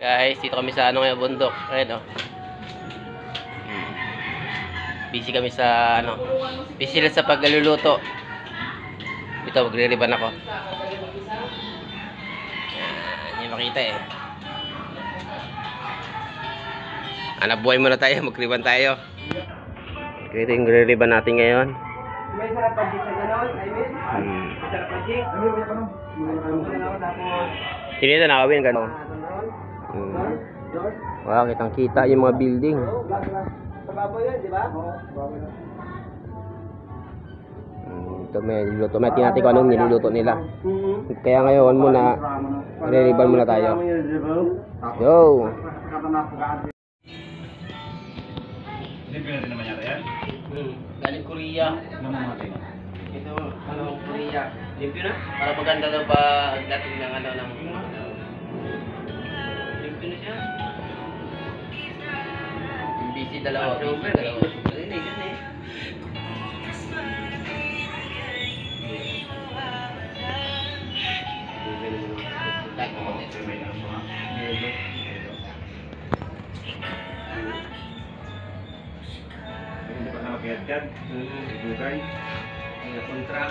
Guys, dito kami sa ano ngayon, bundok. Ayun, oh. Busy kami sa ano. Busy lang sa pagluluto. Ito, magre-riban ako. Yan, yung makita eh. Hanap buhay muna tayo, mag-riban tayo. Ito yung re-riban natin ngayon. May sarap pa sa ganon, I mean. Sarap pa di. Sino ito nakawin gano'n? Wala, kitang kita yung mga building. Sa baboy yan, di ba? Ito may niluto. May natin kung anong niluluto nila. Kaya ngayon muna, re-riban muna tayo. Yo! Libre natin naman yata yan? Galing Korea. Namamatay na. Ito, ano, Korea. Limpyo na? Para maganda daw pa dating ng ano, ng... Limpyo na siya. Yung busy dalawa. Busy dalawa. Ayun eh, ganun eh. Hindi pa na mag-head-head. Ibugay. Yung kontra.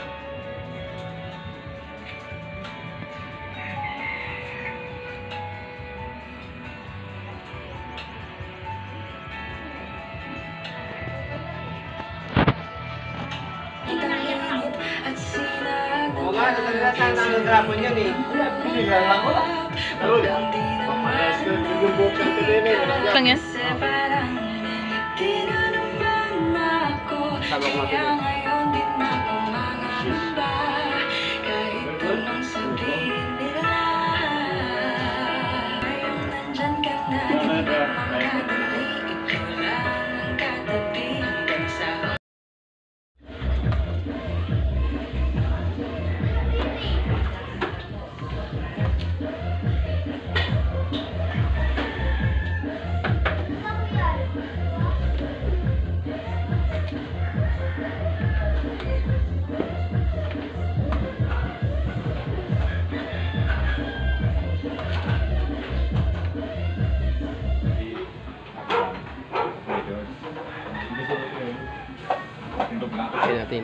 Oo nga, talaga sana ang drapon yan eh. Hindi lang ko lang. Yung buhok ng pinili. Ano yan? Sabi ko matinig. Kasi natin.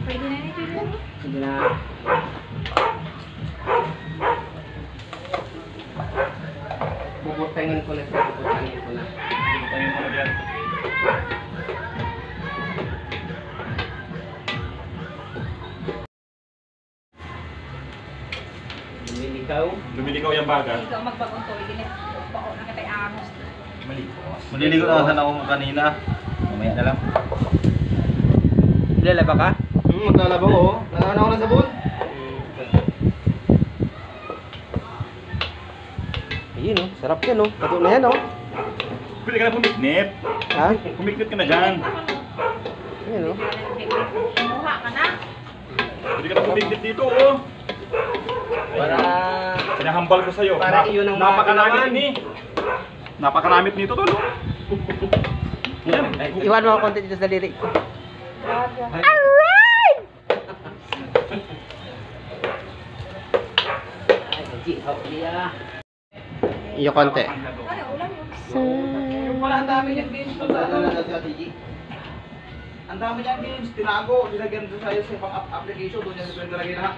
Pwede na ito yun. Hindi na. Bubutangin ko na siya. Bubutangin ko na. Tayo mo na dyan. Lumilikaw. Lumilikaw yung baga. Ikaw magbagong tuloy. Ginit. Bako na katay amos. Maliligo na sana ako kanina. Mamaya na lang. Lalaba ka? Maglalaba ko. Nanahan ako ng sabon. Ayun oh, sarap yan oh. Pato na yan oh. Pwede ka na pumiknit. Ha? Pumiknit ka na dyan. Ayun oh. Kumuha ka na. Pwede ka na pumiknit dito oh. Para... Pinahambal ko sa'yo. Para iyon ang napakanamit makakalawan. ni. Napakanamit nito to no. Yan. Iwan mo ako konti dito sa lirik ko. Yung konti. Yung pala ang dami niyang games to sa ang dami niyang games. Tinago. Nilagyan doon sa'yo sa pang-application. Doon niya sa pwede lagay lahat.